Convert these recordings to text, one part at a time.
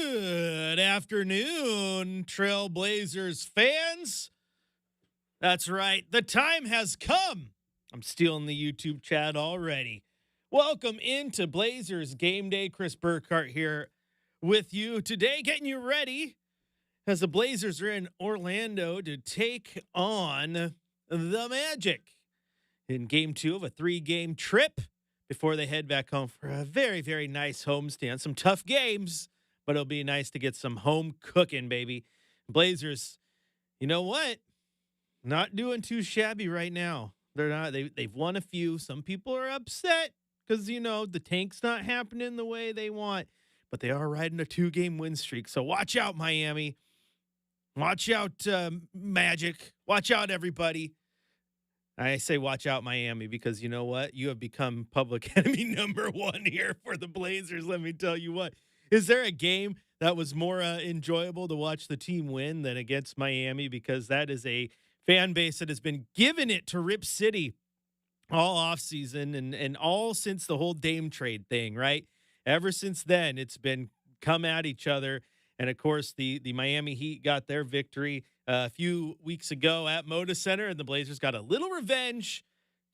Good afternoon, Trailblazers fans. That's right, the time has come. I'm stealing the YouTube chat already. Welcome into Blazers Game Day. Chris Burkhardt here with you today, getting you ready as the Blazers are in Orlando to take on the Magic in game 2 of a 3-game trip before they head back home for a very, very nice homestand. Some tough games, but it'll be nice to get some home cooking, baby. Blazers, you know what? Not doing too shabby right now. They're not. They've won a few. Some people are upset because, the tank's not happening the way they want, but they are riding a 2-game win streak. So watch out, Miami. Watch out, Magic. Watch out, everybody. I say watch out, Miami, because you know what? You have become public enemy number 1 here for the Blazers. Let me tell you what. Is there a game that was more enjoyable to watch the team win than against Miami? Because that is a fan base that has been giving it to Rip City all offseason and all since the whole Dame trade thing, right? Ever since then, it's been come at each other. And, of course, the Miami Heat got their victory a few weeks ago at Moda Center, and the Blazers got a little revenge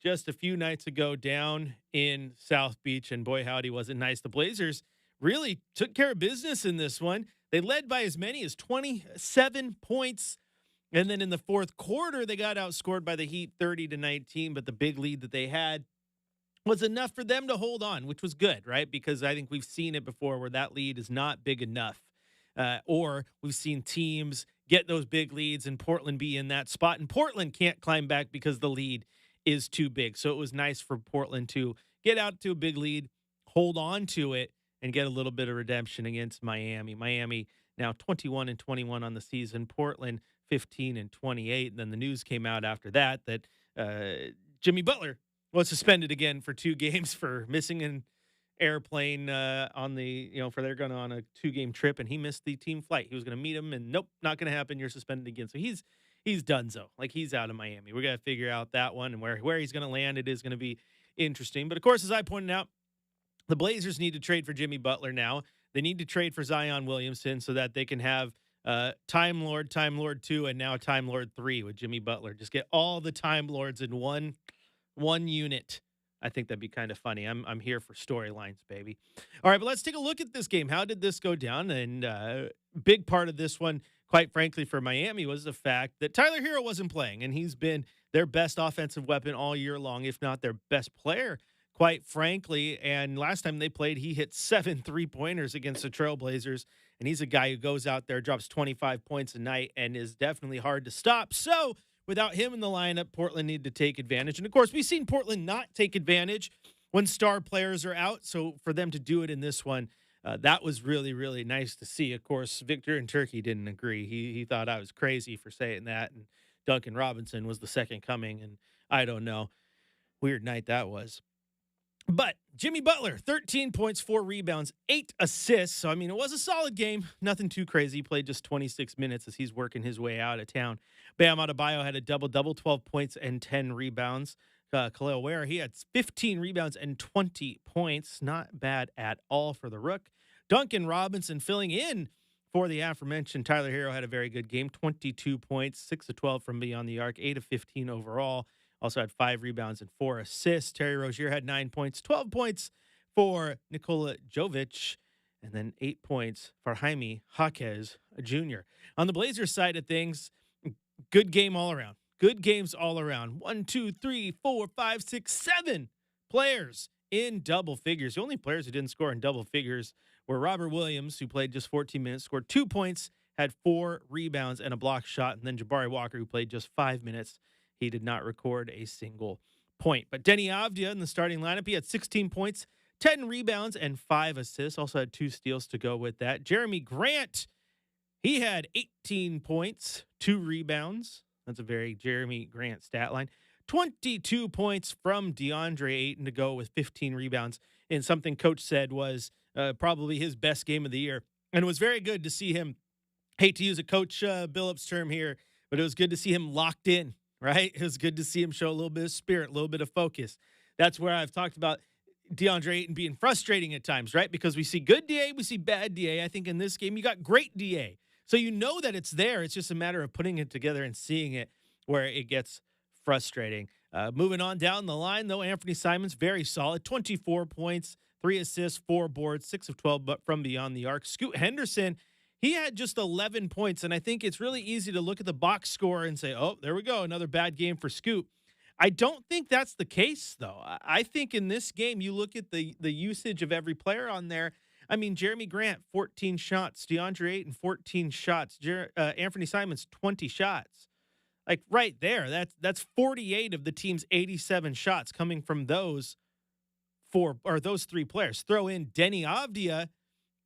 just a few nights ago down in South Beach. And, boy, howdy, was it nice. The Blazers really took care of business in this one. They led by as many as 27 points. And then in the fourth quarter, they got outscored by the Heat 30-19, but the big lead that they had was enough for them to hold on, which was good, right? Because I think we've seen it before where that lead is not big enough. Or we've seen teams get those big leads and Portland be in that spot. And Portland can't climb back because the lead is too big. So it was nice for Portland to get out to a big lead, hold on to it, and get a little bit of redemption against Miami. Miami now 21-21 on the season. Portland 15-28. And then the news came out after that Jimmy Butler was suspended again for 2 games for missing an airplane on for they're going on a 2-game trip, and he missed the team flight. He was going to meet him, and nope, not going to happen. You're suspended again. So he's donezo. Like, he's out of Miami. We got to figure out that one and where he's going to land. It is going to be interesting. But of course, as I pointed out, the Blazers need to trade for Jimmy Butler now. They need to trade for Zion Williamson so that they can have Time Lord 2, and now Time Lord 3 with Jimmy Butler. Just get all the Time Lords in one unit. I think that'd be kind of funny. I'm here for storylines, baby. All right, but let's take a look at this game. How did this go down? And big part of this one, quite frankly, for Miami was the fact that Tyler Hero wasn't playing, and he's been their best offensive weapon all year long, if not their best player, quite frankly. And last time they played, he hit 7 3-pointers against the Trailblazers, and he's a guy who goes out there, drops 25 points a night, and is definitely hard to stop. So without him in the lineup, Portland needed to take advantage. And, of course, we've seen Portland not take advantage when star players are out. So for them to do it in this one, that was really, really nice to see. Of course, Victor in Turkey didn't agree. He thought I was crazy for saying that. And Duncan Robinson was the second coming. And I don't know. Weird night that was. But Jimmy Butler, 13 points, 4 rebounds, 8 assists. So, it was a solid game. Nothing too crazy. He played just 26 minutes as he's working his way out of town. Bam Adebayo had a double-double, 12 points and 10 rebounds. Khalil Ware, he had 15 rebounds and 20 points. Not bad at all for the Rook. Duncan Robinson filling in for the aforementioned Tyler Hero had a very good game. 22 points, 6 of 12 from beyond the arc, 8 of 15 overall. Also had 5 rebounds and 4 assists. Terry Rozier had 9 points, 12 points for Nikola Jovic, and then 8 points for Jaime Jaquez Jr. On the Blazers side of things, good game all around. Good games all around. 1, 2, 3, 4, 5, 6, 7 players in double figures. The only players who didn't score in double figures were Robert Williams, who played just 14 minutes, scored 2 points, had 4 rebounds and a block shot, and then Jabari Walker, who played just 5 minutes. He did not record a single point. But Denny Avdia in the starting lineup, he had 16 points, 10 rebounds, and 5 assists. Also had 2 steals to go with that. Jeremy Grant, he had 18 points, 2 rebounds. That's a very Jeremy Grant stat line. 22 points from DeAndre Ayton to go with 15 rebounds in something Coach said was probably his best game of the year. And it was very good to see him, hate to use a Coach Billups term here, but it was good to see him locked in. Right? It was good to see him show a little bit of spirit, a little bit of focus. That's where I've talked about DeAndre Ayton being frustrating at times, right? Because we see good DA, we see bad DA. I think in this game, you got great DA. So you know that it's there. It's just a matter of putting it together and seeing it where it gets frustrating. Moving on down the line, though, Anthony Simons, very solid. 24 points, 3 assists, 4 boards, 6 of 12 but from beyond the arc. Scoot Henderson, he had just 11 points, and I think it's really easy to look at the box score and say, oh, there we go, another bad game for Scoot. I don't think that's the case, though. I think in this game, you look at the usage of every player on there. I mean, Jeremy Grant, 14 shots. DeAndre Ayton, 14 shots. Anthony Simons, 20 shots. Like right there, that's 48 of the team's 87 shots coming from those those 3 players. Throw in Denny Avdia,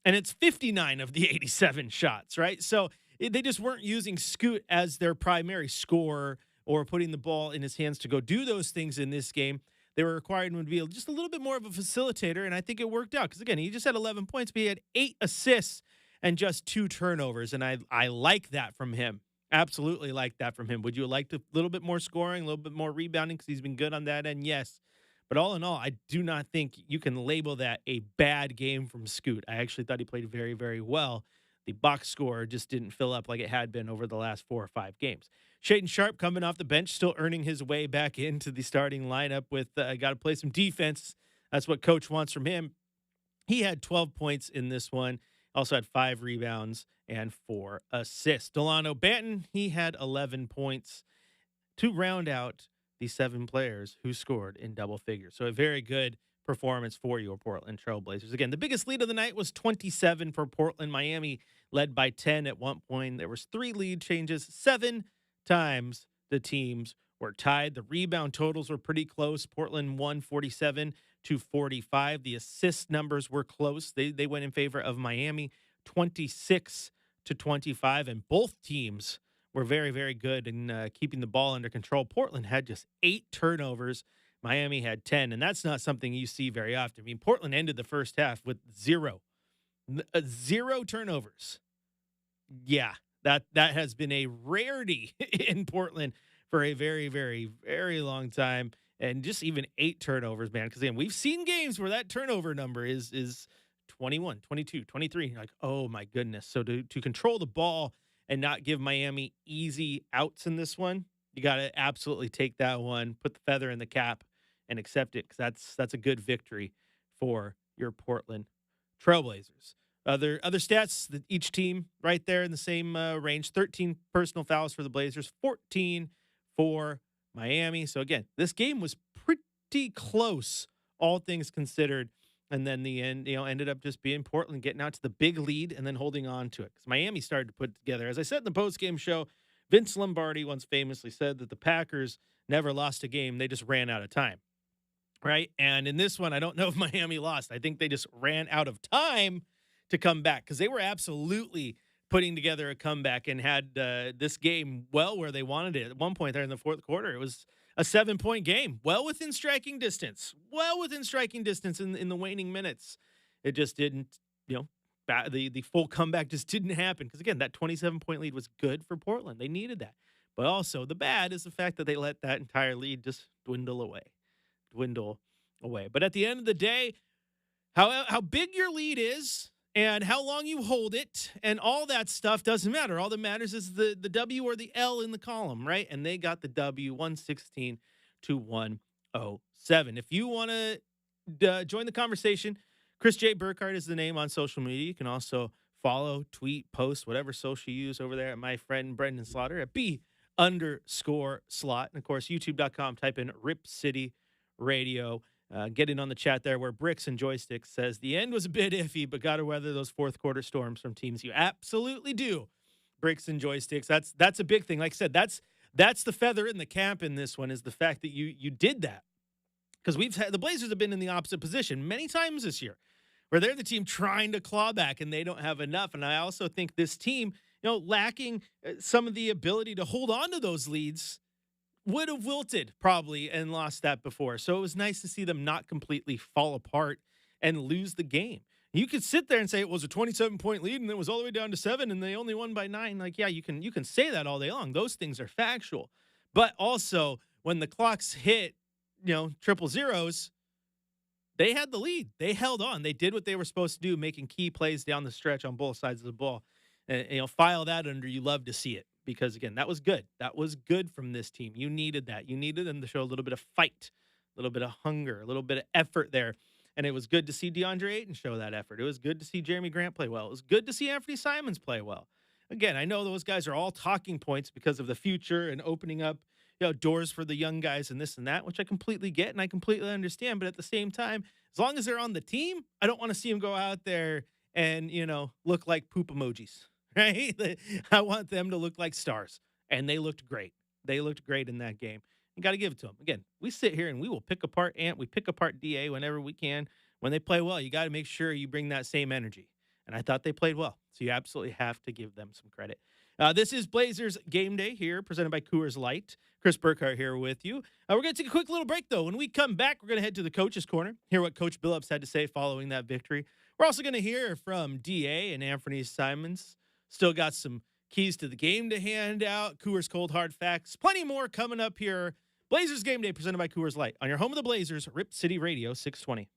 and it's 59 of the 87 shots, right? So they just weren't using Scoot as their primary scorer or putting the ball in his hands to go do those things in this game. They were requiring him to be just a little bit more of a facilitator, and I think it worked out. Because, again, he just had 11 points, but he had 8 assists and just 2 turnovers, and I like that from him. Absolutely like that from him. Would you like a little bit more scoring, a little bit more rebounding because he's been good on that end? Yes. But all in all, I do not think you can label that a bad game from Scoot. I actually thought he played very, very well. The box score just didn't fill up like it had been over the last 4 or 5 games. Shaedon Sharpe coming off the bench, still earning his way back into the starting lineup with got to play some defense. That's what coach wants from him. He had 12 points in this one. Also had 5 rebounds and 4 assists. Delano Banton, he had 11 points to round out the 7 players who scored in double figures. So a very good performance for your Portland Trailblazers. Again, the biggest lead of the night was 27 for Portland. Miami led by 10 at one point. There was 3 lead changes. 7 times the teams were tied. The rebound totals were pretty close. Portland won 47 to 45. The assist numbers were close. They went in favor of Miami 26 to 25, and both teams were very, very good in keeping the ball under control. Portland had just 8 turnovers. Miami had 10, and that's not something you see very often. I mean, Portland ended the first half with 0 turnovers. Yeah, that has been a rarity in Portland for a very, very, very long time. And just even 8 turnovers, man. Because, again, we've seen games where that turnover number is 21, 22, 23. Like, oh, my goodness. So to control the ball and not give Miami easy outs in this one, you got to absolutely take that one, put the feather in the cap, and accept it, because that's a good victory for your Portland Trailblazers. Other stats, that each team right there in the same range. 13 personal fouls for the Blazers, 14 for Miami. So, again, this game was pretty close, all things considered. And then the end, ended up just being Portland getting out to the big lead and then holding on to it. Because Miami started to put it together. As I said in the postgame show, Vince Lombardi once famously said that the Packers never lost a game. They just ran out of time. Right? And in this one, I don't know if Miami lost. I think they just ran out of time to come back, because they were absolutely putting together a comeback and had this game well where they wanted it. At one point there in the fourth quarter, it was a 7-point game, well within striking distance in the waning minutes. It just didn't, the full comeback just didn't happen. Because, again, that 27-point lead was good for Portland. They needed that. But also the bad is the fact that they let that entire lead just dwindle away. But at the end of the day, how big your lead is and how long you hold it and all that stuff doesn't matter. All that matters is the W or the L in the column, right? And they got the W, 116 to 107. If you want to join the conversation, Chris J. Burkhardt is the name on social media. You can also follow, tweet, post, whatever social you use over there at my friend Brenden Slaughter at B_slot. And, of course, youtube.com, type in Rip City Radio. Get in on the chat there where Bricks and Joysticks says the end was a bit iffy, but got to weather those fourth quarter storms from teams. You absolutely do. Bricks and Joysticks. That's a big thing. Like I said, that's the feather in the cap in this one, is the fact that you did that. Because the Blazers have been in the opposite position many times this year, where they're the team trying to claw back and they don't have enough. And I also think this team, lacking some of the ability to hold on to those leads, would have wilted probably and lost that before. So it was nice to see them not completely fall apart and lose the game. You could sit there and say it was a 27-point lead and it was all the way down to 7 and they only won by 9. Like, yeah, you can say that all day long. Those things are factual. But also when the clocks hit, triple zeros, They had the lead. They held on. They did what they were supposed to do, making key plays down the stretch on both sides of the ball. And file that under. You love to see it because again, that was good. That was good from this team. You needed that. You needed them to show a little bit of fight, a little bit of hunger, a little bit of effort there. And it was good to see DeAndre Ayton show that effort. It was good to see Jeremy Grant play well. It was good to see Anthony Simons play well. Again, I know those guys are all talking points because of the future and opening up doors for the young guys and this and that, which I completely get and I completely understand. But at the same time, as long as they're on the team, I don't want to see them go out there and, look like poop emojis, right? I want them to look like stars. And they looked great. They looked great in that game. You got to give it to them. Again, we sit here and we will pick apart Ant. We pick apart DA whenever we can. When they play well, you got to make sure you bring that same energy. And I thought they played well. So you absolutely have to give them some credit. This is Blazers Game Day here, presented by Coors Light. Chris Burkhardt here with you. We're going to take a quick little break, though. When we come back, we're going to head to the Coach's Corner, hear what Coach Billups had to say following that victory. We're also going to hear from DA and Anthony Simons. Still got some keys to the game to hand out, Coors Cold Hard Facts, plenty more coming up here. Blazers Game Day, presented by Coors Light, on your home of the Blazers, Rip City Radio 620.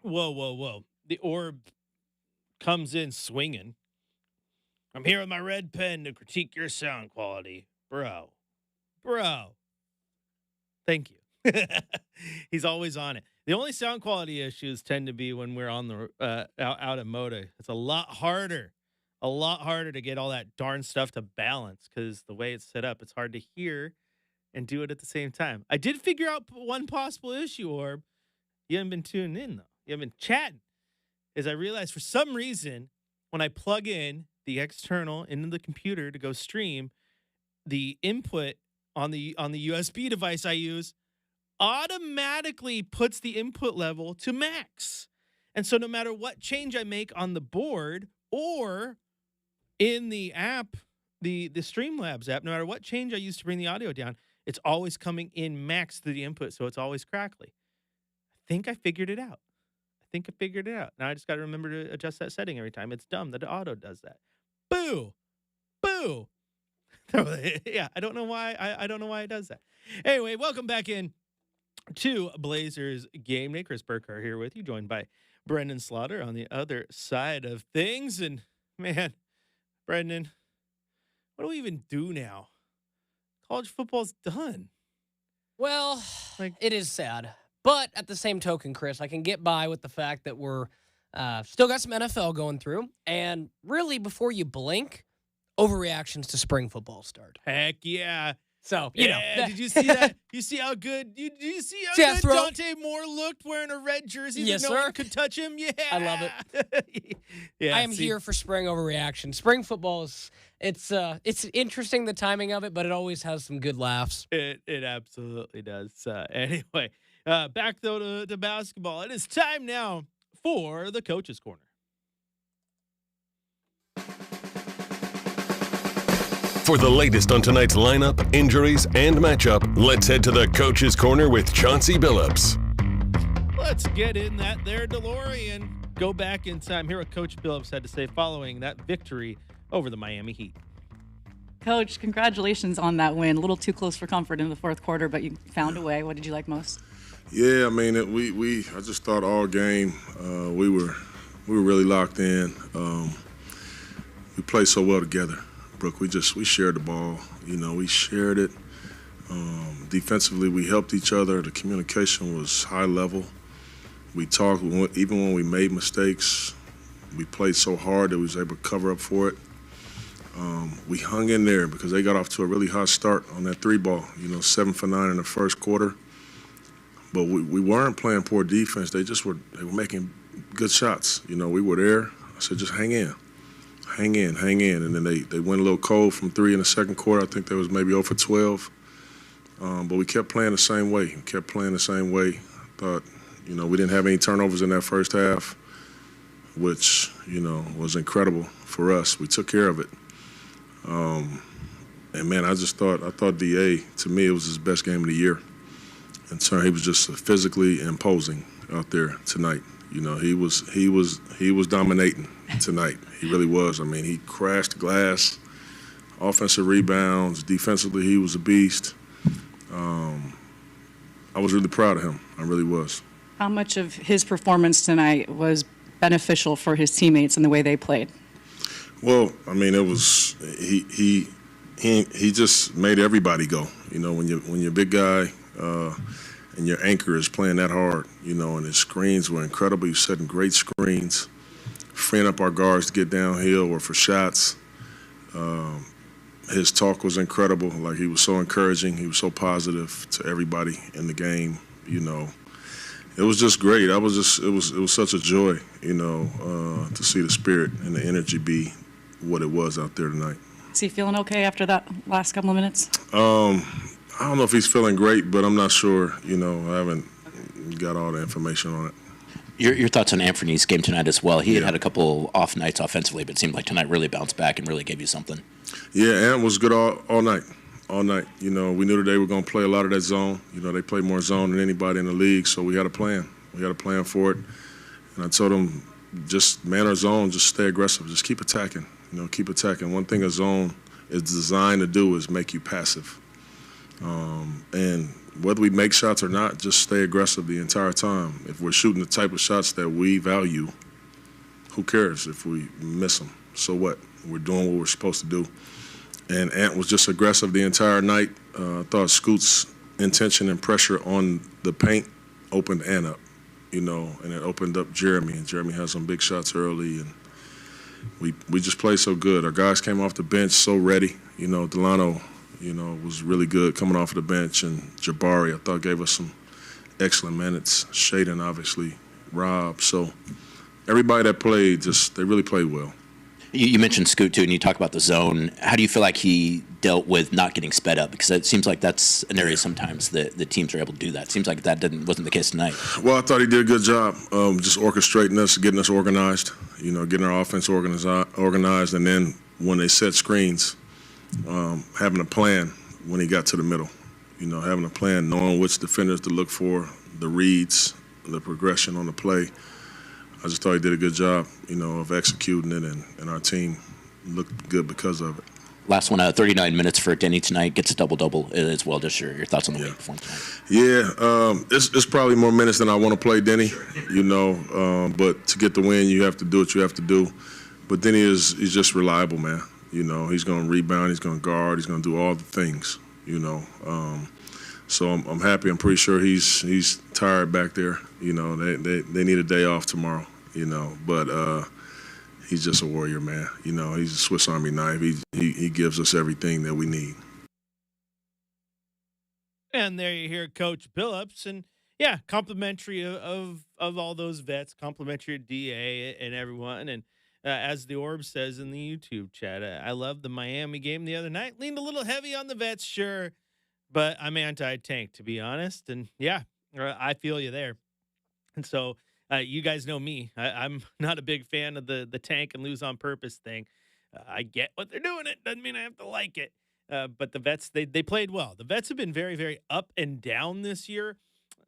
Whoa, whoa, whoa. The orb comes in swinging. I'm here with my red pen to critique your sound quality. Bro. Thank you. He's always on it. The only sound quality issues tend to be when we're on the out of Moda. It's a lot harder to get all that darn stuff to balance because the way it's set up, it's hard to hear and do it at the same time. I did figure out one possible issue, Orb. You haven't been tuning in, though. You haven't been chatting. Is I realized for some reason, when I plug in the external into the computer to go stream, the input on the USB device I use automatically puts the input level to max. And so no matter what change I make on the board or in the app, the Streamlabs app, no matter what change I use to bring the audio down, it's always coming in max to the input, so it's always crackly. I think I figured it out. Now I just got to remember to adjust that setting every time. It's dumb that the auto does that. Boo. Yeah, I don't know why. I don't know why it does that. Anyway, welcome back in to Blazers Game Day. Chris Burkhardt here with you, joined by Brenden Slaughter on the other side of things. And man, Brenden, what do we even do now? College football's done. Well, it is sad. But at the same token, Chris, I can get by with the fact that we're still got some NFL going through. And really, before you blink, overreactions to spring football start. Heck yeah. So, did you see that? You see how good? You see how good Dante Moore looked wearing a red jersey yes, that no one could touch him? Yeah. I love it. I am here for spring overreaction. Spring football it's interesting, the timing of it, but it always has some good laughs. It absolutely does. Anyway, back though to basketball. It is time now for the Coach's Corner. For the latest on tonight's lineup, injuries, and matchup, let's head to the Coach's Corner with Chauncey Billups. Let's get in that there DeLorean. Go back in time. Hear what Coach Billups had to say following that victory over the Miami Heat. Coach, congratulations on that win. A little too close for comfort in the fourth quarter, but you found a way. What did you like most? Yeah, I mean, I just thought all game we were really locked in. We played so well together. Brooke, we shared the ball. We shared it. Defensively, we helped each other. The communication was high level. We talked, even when we made mistakes, we played so hard that we was able to cover up for it. We hung in there because they got off to a really hot start on that three ball, 7 for 9 in the first quarter. But we weren't playing poor defense. They were making good shots. We were there. I said, just hang in. And then they went a little cold from 3 in the second quarter. I think there was maybe 0 for 12. But we kept playing the same way. I thought, we didn't have any turnovers in that first half, which, was incredible for us. We took care of it. And, man, I thought DA, to me, it was his best game of the year. And so he was just physically imposing out there tonight. He was dominating tonight. He really was. I mean, he crashed glass, offensive rebounds, defensively he was a beast. I was really proud of him. I really was. How much of his performance tonight was beneficial for his teammates and the way they played? Well, I mean, it was he just made everybody go. When you're a big guy and your anchor is playing that hard, and his screens were incredible. He was setting great screens, freeing up our guards to get downhill or for shots. His talk was incredible. Like, he was so encouraging. He was so positive to everybody in the game. It was just great. It was such a joy, to see the spirit and the energy be what it was out there tonight. Is he feeling okay after that last couple of minutes? I don't know if he's feeling great, but I'm not sure. I haven't got all the information on it. Your thoughts on Anthony's game tonight as well. He had a couple off nights offensively, but it seemed like tonight really bounced back and really gave you something. Yeah, Ant was good all night. All night. We knew that they were going to play a lot of that zone. They play more zone than anybody in the league, so we had a plan. We had a plan for it. And I told them, just man our zone, just stay aggressive. Just keep attacking. Keep attacking. One thing a zone is designed to do is make you passive. And whether we make shots or not, just stay aggressive the entire time. If we're shooting the type of shots that we value, who cares if we miss them? So what? We're doing what we're supposed to do. And Ant was just aggressive the entire night. I thought Scoot's intention and pressure on the paint opened Ant up, and it opened up Jeremy. And Jeremy had some big shots early, and we just played so good. Our guys came off the bench so ready. Delano, was really good coming off of the bench, and Jabari, I thought, gave us some excellent minutes. Shaden, obviously, Rob. So everybody that played, they really played well. You mentioned Scoot, too, and you talk about the zone. How do you feel like he dealt with not getting sped up? Because it seems like that's an area sometimes that the teams are able to do that. It seems like that wasn't the case tonight. Well, I thought he did a good job just orchestrating us, getting us organized, getting our offense organized, and then when they set screens, having a plan when he got to the middle, having a plan, knowing which defenders to look for, the reads, the progression on the play. I just thought he did a good job, of executing it, and our team looked good because of it. Last one, 39 minutes for Denny tonight, gets a double-double as well. Just your thoughts on the way he performed tonight. Yeah, it's probably more minutes than I want to play Denny, but to get the win, you have to do what you have to do. But Denny he's just reliable, man. He's going to rebound, he's going to guard, he's going to do all the things, So I'm happy. I'm pretty sure he's tired back there. They need a day off tomorrow, but he's just a warrior, man. He's a Swiss Army knife. He gives us everything that we need. And there you hear Coach Billups, and yeah, complimentary of all those vets, complimentary of DA and everyone. And as the Orb says in the YouTube chat, I love the Miami game the other night. Leaned a little heavy on the vets, sure, but I'm anti-tank, to be honest. And yeah, I feel you there. And so you guys know me. I'm not a big fan of the tank and lose on purpose thing. I get what they're doing. It doesn't mean I have to like it. But the vets, they played well. The vets have been very, very up and down this year.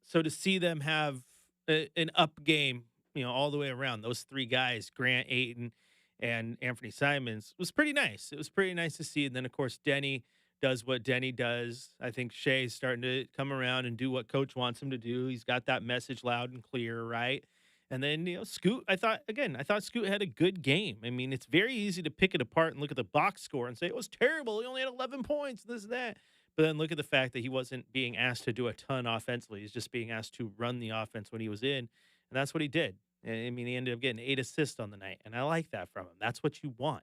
So to see them have an up game, all the way around, those three guys, Grant, Ayton, and Anthony Simons, was pretty nice. It was pretty nice to see. And then, of course, Denny does what Denny does. I think Shea's starting to come around and do what Coach wants him to do. He's got that message loud and clear, right? And then, Scoot, I thought Scoot had a good game. I mean, it's very easy to pick it apart and look at the box score and say, it was terrible. He only had 11 points, this and that. But then look at the fact that he wasn't being asked to do a ton offensively. He's just being asked to run the offense when he was in. And that's what he did. I mean, he ended up getting 8 assists on the night. And I like that from him. That's what you want.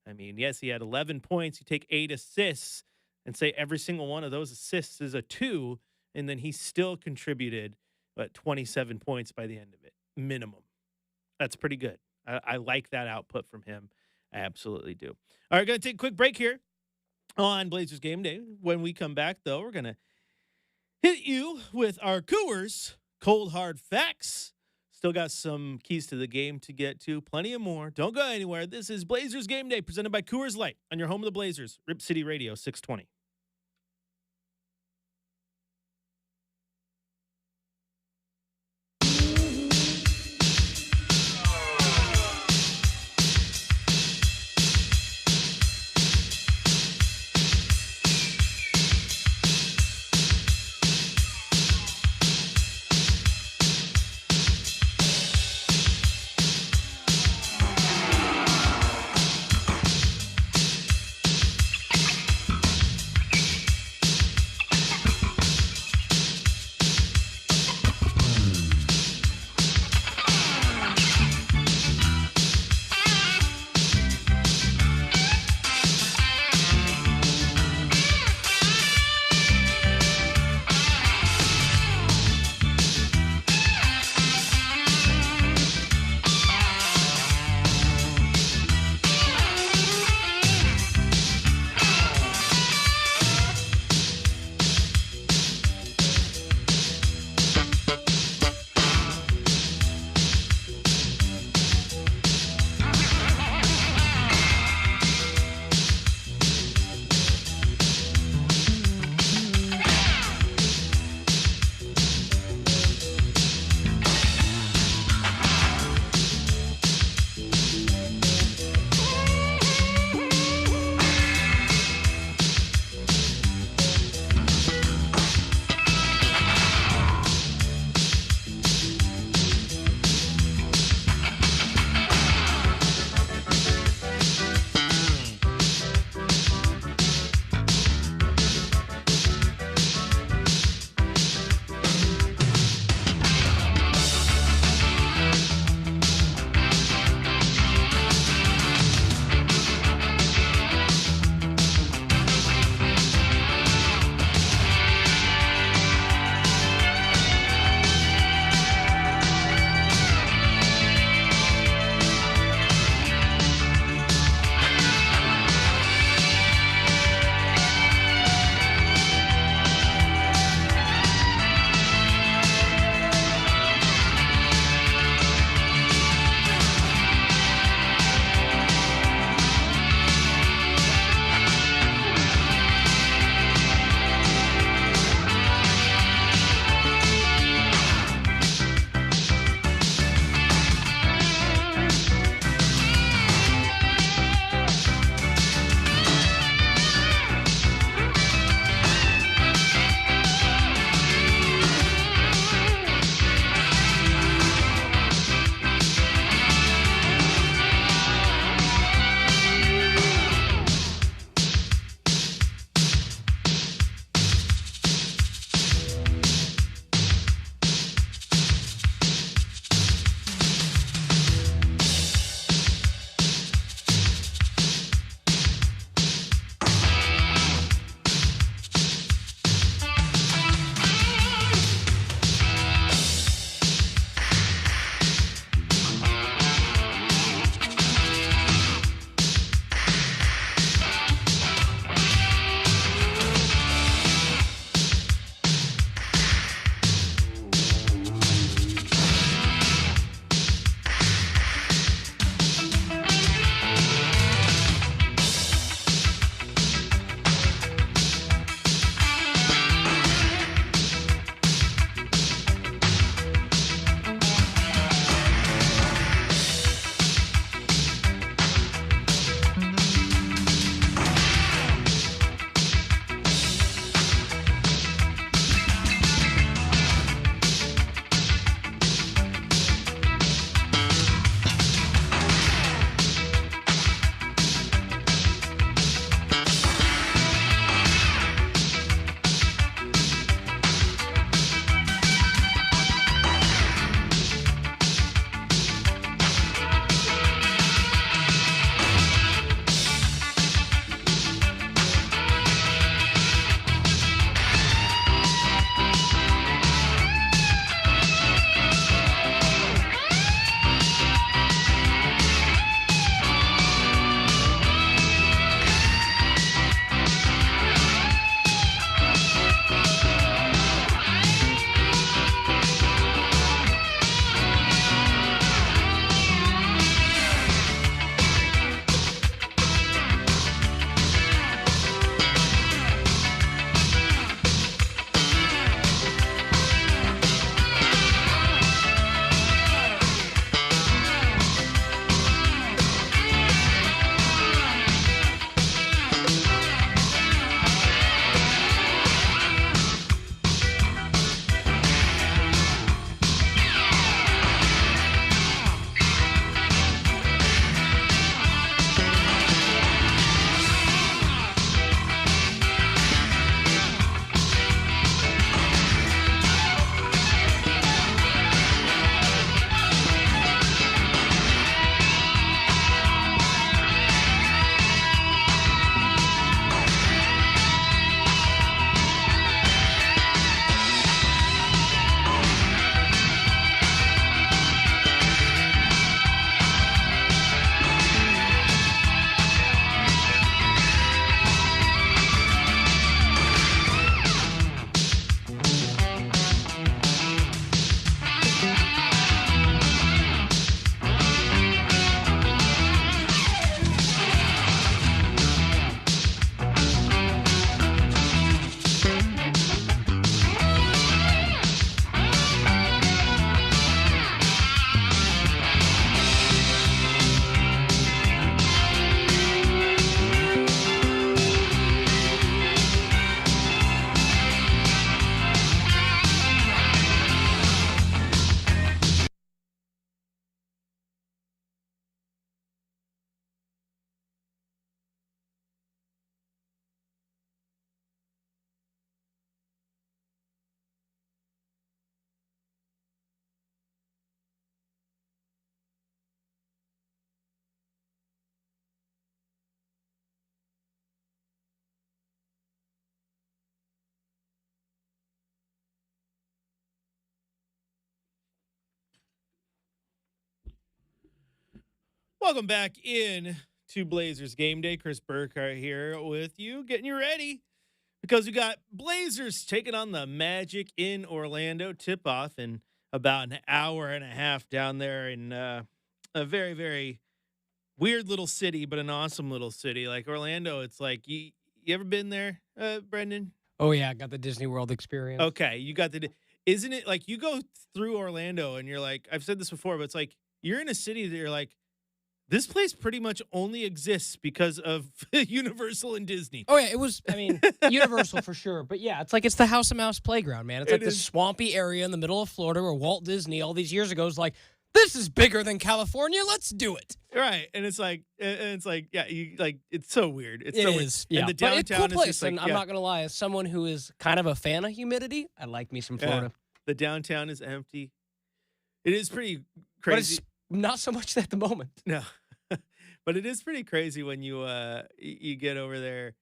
I mean, yes, he had 11 points. You take 8 assists and say every single one of those assists is a 2. And then he still contributed, 27 points by the end of it. Minimum. That's pretty good. I like that output from him. I absolutely do. All right, going to take a quick break here on Blazers Game Day. When we come back, though, we're going to hit you with our Coors Cold Hard Facts. Still got some keys to the game to get to. Plenty of more. Don't go anywhere. This is Blazers Game Day presented by Coors Light on your home of the Blazers. Rip City Radio 620. Welcome back in to Blazers Game Day. Chris Burkhardt here with you, getting you ready because we got Blazers taking on the Magic in Orlando. Tip off in about an hour and a half down there in a very, very weird little city, but an awesome little city. Like Orlando, it's like, you ever been there, Brenden? Oh, yeah. I got the Disney World experience. Okay, you got isn't it like you go through Orlando and you're like, I've said this before, but it's like you're in a city that you're like, this place pretty much only exists because of Universal and Disney. Oh, yeah. It was, Universal for sure. But yeah, it's like it's the House of Mouse playground, man. It's like this swampy area in the middle of Florida where Walt Disney all these years ago was like, this is bigger than California. Let's do it. Right. And it's like, yeah, it's so weird. It's It so is, weird. yeah. And the But it's a downtown cool place, is just like, and I'm not going to lie. As someone who is kind of a fan of humidity, I like me some Florida. The downtown is empty. It is pretty But crazy. it's not so much at the moment. No. But it is pretty crazy when you get over there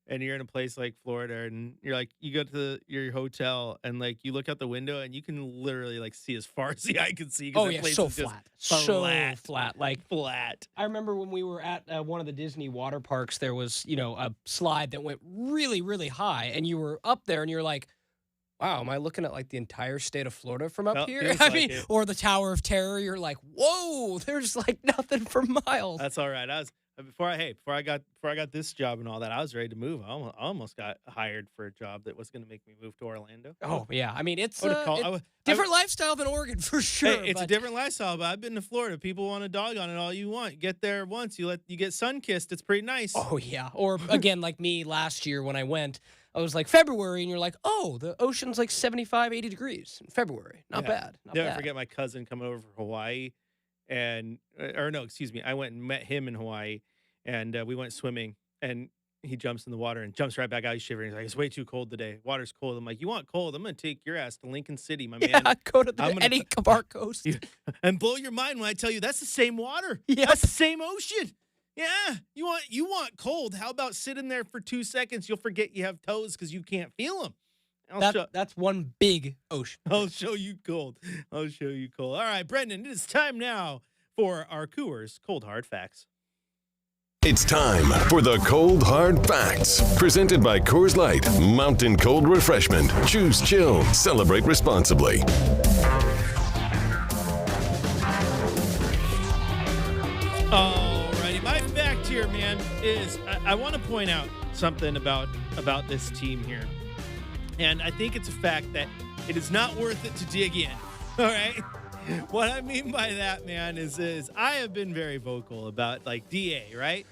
and you're in a place like Florida and you're like, you go to your hotel and like you look out the window and you can literally like see as far as the eye can see. Oh, that yeah, place so is just flat. So flat. Like, flat. I remember when we were at one of the Disney water parks, there was, a slide that went really, really high, and you were up there and you're like, wow, am I looking at like the entire state of Florida from up here? feels I like mean, it. or the Tower of Terror, you're like, whoa, there's like nothing for miles. That's all right. Before I got this job and all that, I was ready to move. I almost got hired for a job that was going to make me move to Orlando. Oh, yeah. I mean, it's I different lifestyle than Oregon for sure. Hey, it's a but- different lifestyle, but I've been to Florida. People want to dog on it all you want. Get there once, you get sun kissed. It's pretty nice. Oh, yeah. Or again, like me last year when I went, I was like February, and you're like, oh, the ocean's like 75, 80 degrees in February. Not bad. Not Never bad. forget my cousin coming over from Hawaii, I went and met him in Hawaii, and we went swimming, and he jumps in the water and jumps right back out. He's shivering. He's like, it's way too cold today. Water's cold. I'm like, you want cold? I'm going to take your ass to Lincoln City, my man. Yeah, go to I'm gonna- any Kabar Coast. And blow your mind when I tell you that's the same water. Yeah. That's the same ocean. Yeah. You want cold. How about sitting there for 2 seconds? You'll forget you have toes because you can't feel them. That's one big ocean. I'll show you cold. All right, Brenden, it is time now for our Coors Cold Hard Facts. It's time for the Cold Hard Facts. Presented by Coors Light, Mountain Cold Refreshment. Choose chill. Celebrate responsibly. Alrighty, my fact here, man, is I want to point out something about this team here. And I think it's a fact that it is not worth it to dig in. All right? What I mean by that, man, is I have been very vocal about, like, DA, right?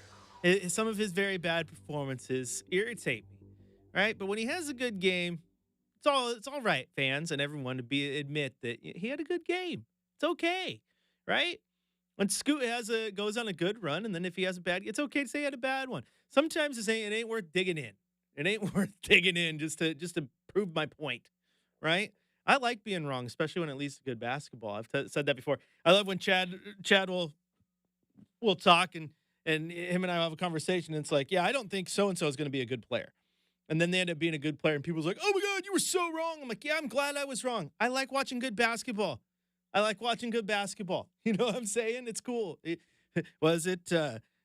Some of his very bad performances irritate me, right? But when he has a good game, it's all right, fans and everyone, to admit that he had a good game. It's okay, right? When Scoot goes on a good run, and then if he has a bad, it's okay to say he had a bad one. Sometimes it ain't worth digging in. It ain't worth digging in just to prove my point, right? I like being wrong, especially when it leads to good basketball. I've said that before. I love when Chad will talk and him and I will have a conversation. And it's like, yeah, I don't think so and so is going to be a good player, and then they end up being a good player, and people's like, oh my God, you were so wrong. I'm like, yeah, I'm glad I was wrong. I like watching good basketball. You know what I'm saying? It's cool. Was it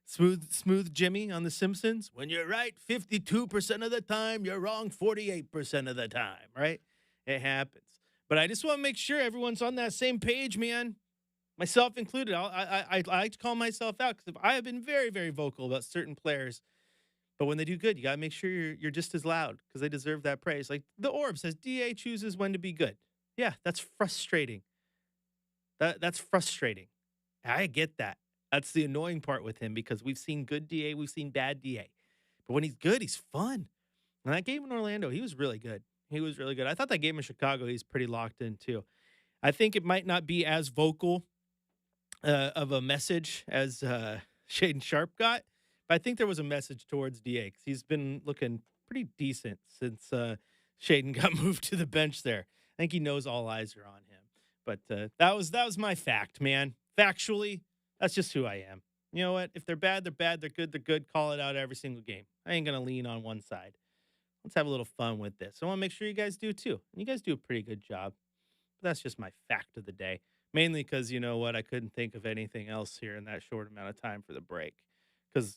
Smooth Jimmy on The Simpsons? When you're right 52% of the time, you're wrong 48% of the time, right? It happens. But I just want to make sure everyone's on that same page, man. Myself included. I like to call myself out because I have been very, very vocal about certain players. But when they do good, you got to make sure you're just as loud because they deserve that praise. Like the Orb says, DA chooses when to be good. Yeah, that's frustrating. That's frustrating. I get that. That's the annoying part with him because we've seen good DA, we've seen bad DA. But when he's good, he's fun. And that game in Orlando, he was really good. I thought that game in Chicago, he's pretty locked in too. I think it might not be as vocal of a message as Shaedon Sharpe got, but I think there was a message towards DA because he's been looking pretty decent since Shaedon got moved to the bench there. I think he knows all eyes are on him. But that was my fact, man. Factually, that's just who I am. You know what? If they're bad, they're bad. They're good, they're good. Call it out every single game. I ain't going to lean on one side. Let's have a little fun with this. I want to make sure you guys do too. And you guys do a pretty good job. But that's just my fact of the day. mainly because you know what, I couldn't think of anything else here in that short amount of time for the break because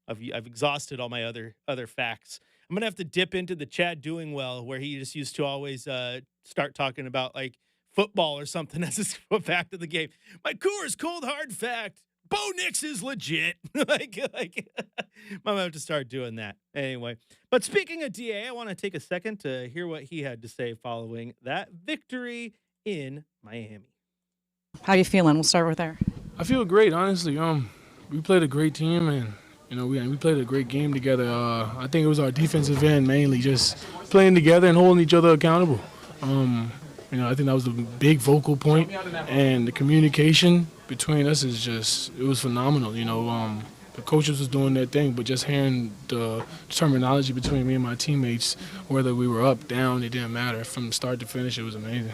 I've exhausted all my other facts. I'm gonna have to dip into the Chad doing well, where he just used to always start talking about like football or something as a fact of the game. My Coors Cold Hard Fact: Bo Nix is legit. like, I'm gonna have to start doing that anyway. But speaking of Da, I want to take a second to hear what he had to say following that victory in Miami. How you feeling? We'll start with there. I feel great, honestly. We played a great team, and we played a great game together. I think it was our defensive end mainly, just playing together and holding each other accountable. I think that was the big vocal point, and the communication between us it was phenomenal. The coaches was doing their thing, but just hearing the terminology between me and my teammates, whether we were up, down, it didn't matter. From start to finish, it was amazing.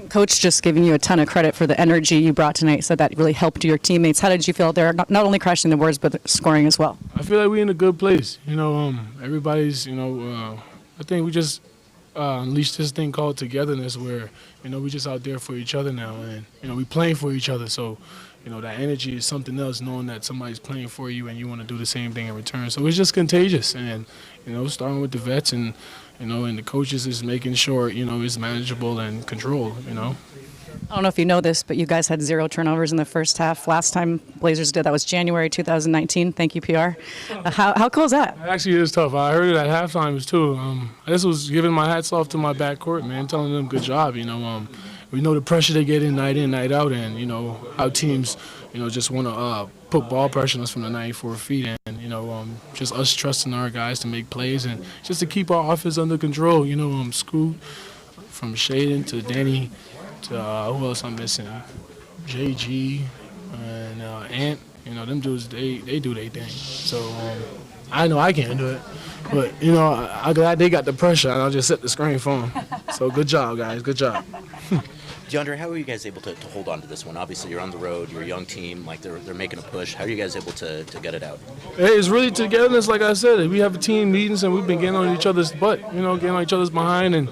Coach just giving you a ton of credit for the energy you brought tonight, said that really helped your teammates. How did you feel there, not only crashing the boards, but scoring as well? I feel like we're in a good place. Everybody's, I think we just unleashed this thing called togetherness where, we just out there for each other now, and, we playing for each other. So, that energy is something else, knowing that somebody's playing for you and you want to do the same thing in return. So it's just contagious. And, starting with the vets and the coaches is making sure, it's manageable and controlled, I don't know if you know this, but you guys had 0 turnovers in the first half. Last time Blazers did that was January 2019. Thank you, PR. How cool is that? Actually, it is tough. I heard it at halftime too. I just was giving my hats off to my backcourt, man, telling them good job. We know the pressure they get in, night out, and how teams, just want to put ball pressure on us from the 94 feet, and just us trusting our guys to make plays and just to keep our offense under control. Scoot, from Shaden to Danny to who else I'm missing, JG and Ant. Them dudes, they do their thing. So I know I can't do it, but I'm glad they got the pressure, and I'll just set the screen for them. So good job, guys. Good job. DeAndre, how are you guys able to hold on to this one? Obviously, you're on the road, you're a young team, like they're making a push. How are you guys able to get it out? It's really togetherness, like I said. We have a team meetings, and we've been getting on each other's butt, getting on each other's behind, and,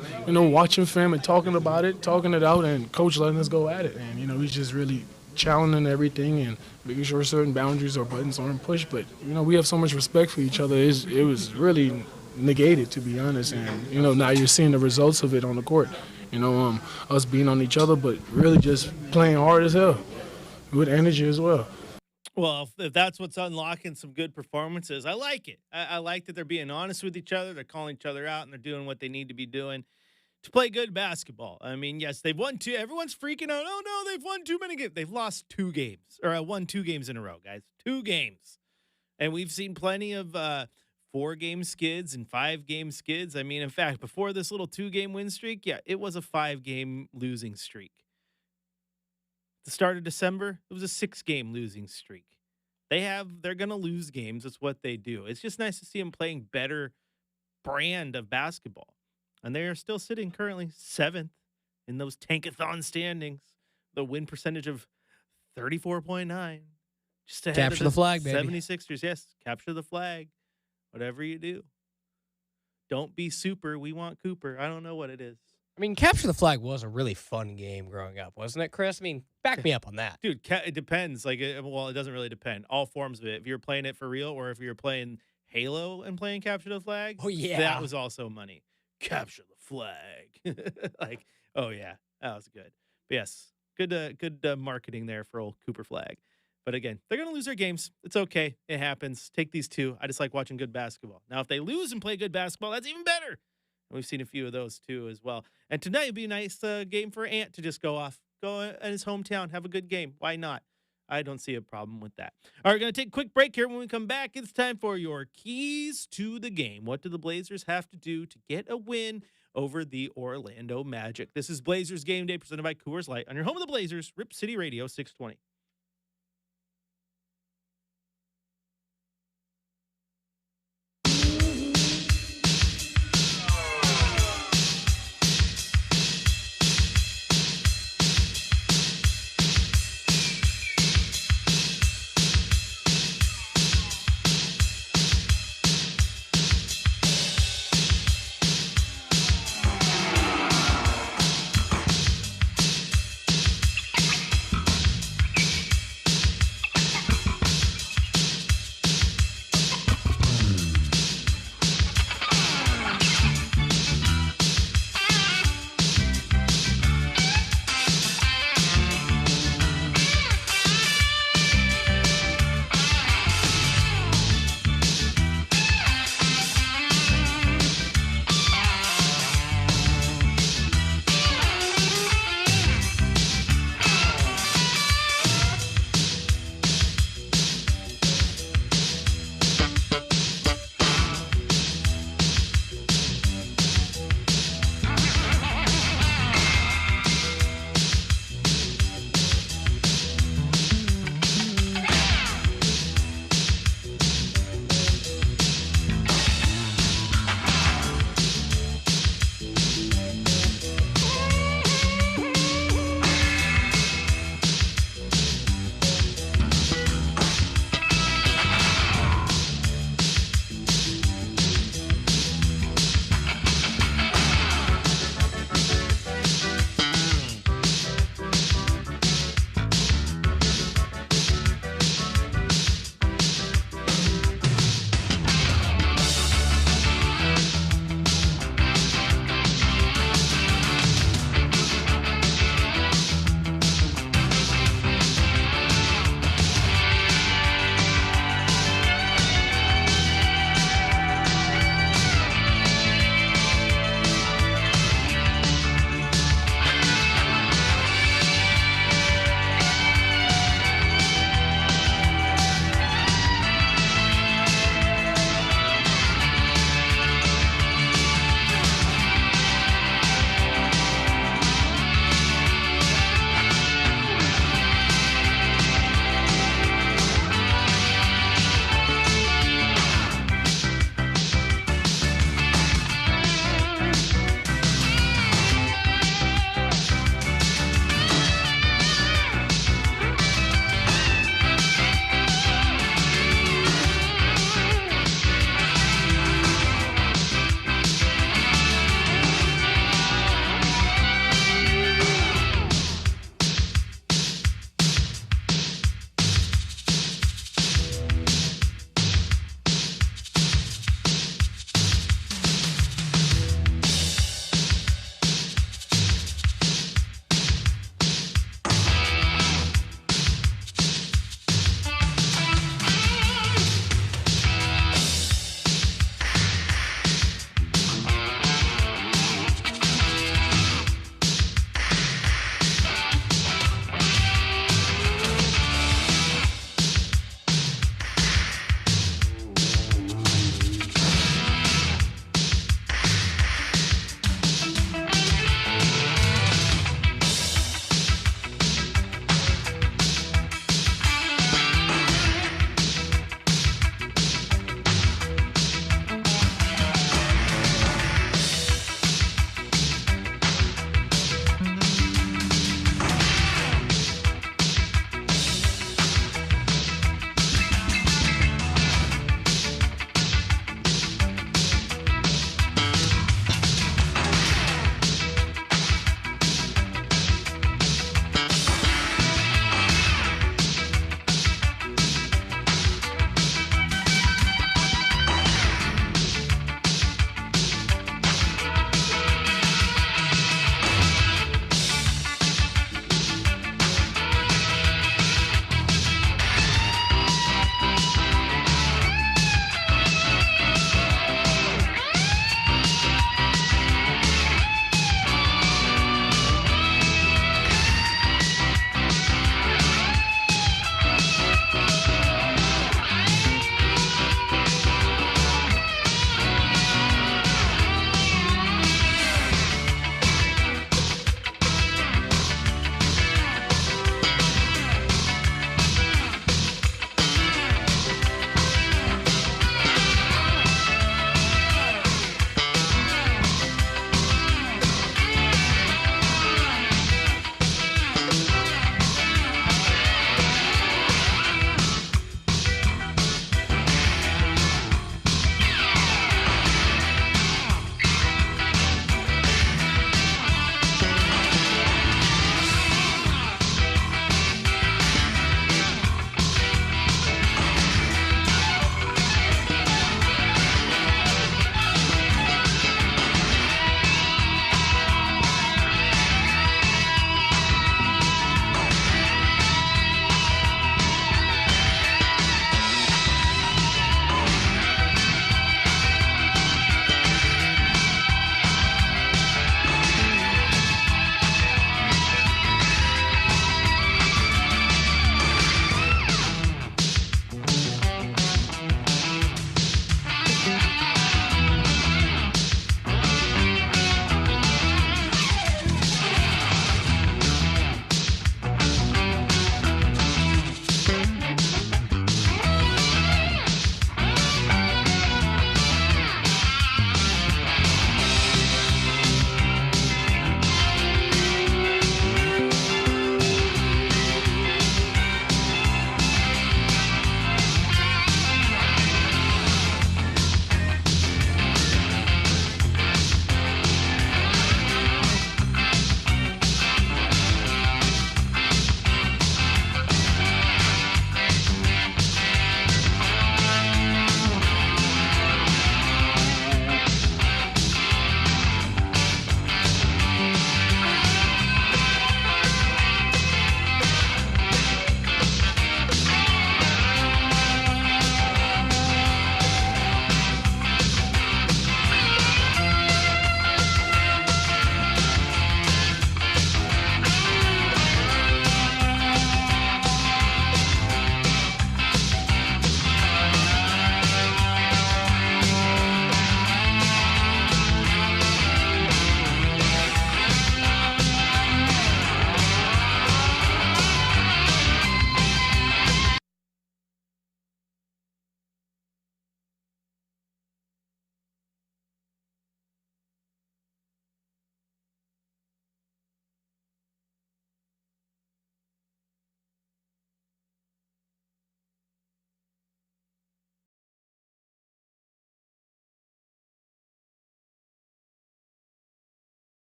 watching film and talking about it, talking it out, and Coach letting us go at it. And, he's just really challenging everything and making sure certain boundaries or buttons aren't pushed. But, we have so much respect for each other. It was really negated, to be honest. And, now you're seeing the results of it on the court. Us being on each other, but really just playing hard as hell with energy as well. Well, if that's what's unlocking some good performances, I like it. I like that they're being honest with each other. They're calling each other out, and they're doing what they need to be doing to play good basketball. I mean, yes, they've won 2. Everyone's freaking out. Oh, no, they've won too many games. They've lost 2 games, or won 2 games in a row, guys. 2 games. And we've seen plenty of 4-game skids and 5-game skids. I mean, in fact, before this little 2-game win streak, yeah, it was a 5-game losing streak. At the start of December, it was a 6-game losing streak. They're going to lose games. That's what they do. It's just nice to see them playing better brand of basketball. And they are still sitting currently 7th in those tankathon standings. The win percentage of 34.9. Just ahead Capture of the flag, baby. 76ers. Yes, capture the flag. Whatever you do. Don't be super. We want Cooper. I don't know what it is. I mean, Capture the Flag was a really fun game growing up, wasn't it, Chris? I mean, back me up on that. Dude, it depends. It doesn't really depend. All forms of it. If you're playing it for real or if you're playing Halo and playing Capture the Flag, oh, yeah, that was also money. Capture the flag. Oh, yeah, that was good. But yes, good marketing there for old Cooper Flag. But again, they're going to lose their games. It's okay. It happens. Take these 2. I just like watching good basketball. Now, if they lose and play good basketball, that's even better. And we've seen a few of those, too, as well. And tonight would be a nice game for Ant to just go off. Go in his hometown. Have a good game. Why not? I don't see a problem with that. All right, we're going to take a quick break here. When we come back, it's time for your keys to the game. What do the Blazers have to do to get a win over the Orlando Magic? This is Blazers Game Day presented by Coors Light on your home of the Blazers, Rip City Radio 620.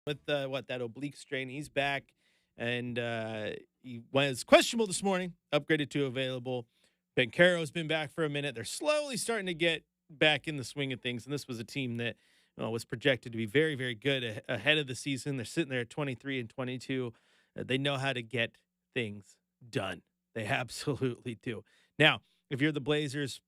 with that oblique strain. He's back, and he was questionable this morning, upgraded to available. Banchero's been back for a minute. They're slowly starting to get back in the swing of things, and this was a team that was projected to be very, very good ahead of the season. They're sitting there at 23-22. They know how to get things done. They absolutely do. Now, if you're the Blazers,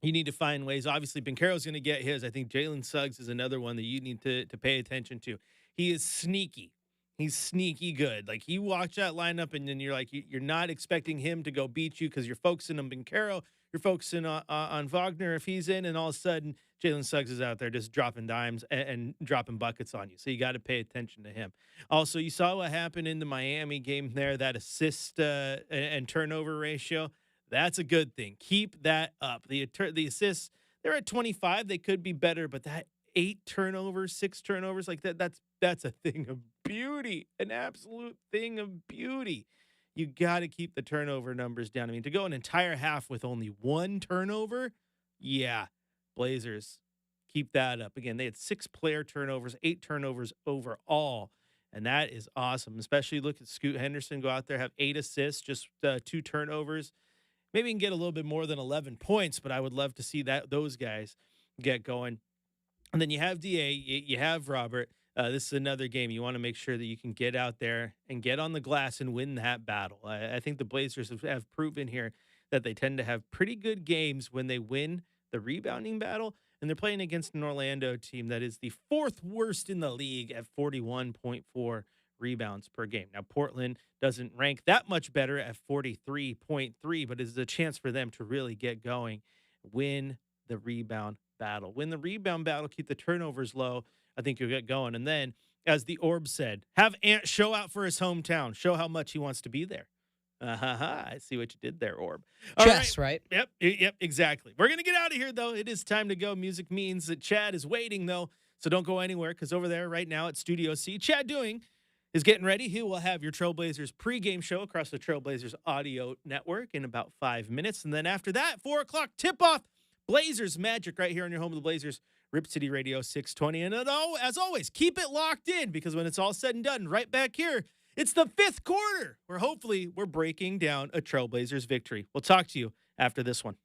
you need to find ways. Obviously, Banchero's going to get his. I think Jalen Suggs is another one that you need to pay attention to. He is sneaky. He's sneaky good. Like, you watch that lineup, and then you're like, you're not expecting him to go beat you because you're focusing on Banchero. You're focusing on Wagner if he's in, and all of a sudden, Jalen Suggs is out there just dropping dimes and dropping buckets on you. So you got to pay attention to him. Also, you saw what happened in the Miami game there, that assist and turnover ratio. That's a good thing. Keep that up. The assists, they're at 25. They could be better, but that 8 turnovers, 6 turnovers, like that's a thing of beauty, an absolute thing of beauty. You got to keep the turnover numbers down. I mean, to go an entire half with only 1 turnover, yeah, Blazers, keep that up. Again, they had 6 player turnovers, 8 turnovers overall, and that is awesome. Especially look at Scoot Henderson go out there, have 8 assists, just 2 turnovers. Maybe you can get a little bit more than 11 points, but I would love to see those guys get going. And then you have DA, you have Robert. This is another game you want to make sure that you can get out there and get on the glass and win that battle. I think the Blazers have proven here that they tend to have pretty good games when they win the rebounding battle, and they're playing against an Orlando team that is the 4th worst in the league at 41.4 rebounds per game. Now, Portland doesn't rank that much better at 43.3, but it's a chance for them to really get going, win the rebound battle. Win the rebound battle, keep the turnovers low. I think you'll get going. And then, as the Orb said, have Ant show out for his hometown. Show how much he wants to be there. I see what you did there, Orb. All Chess, right? Yep, exactly. We're going to get out of here, though. It is time to go. Music means that Chad is waiting, though, so don't go anywhere, because over there right now at Studio C, Chad Doing is getting ready. He will have your Trailblazers pregame show across the Trailblazers audio network in about 5 minutes. And then after that, 4 o'clock tip-off, Blazers Magic right here on your home of the Blazers, Rip City Radio 620. And as always, keep it locked in, because when it's all said and done, right back here, it's the 5th quarter where hopefully we're breaking down a Trailblazers victory. We'll talk to you after this one.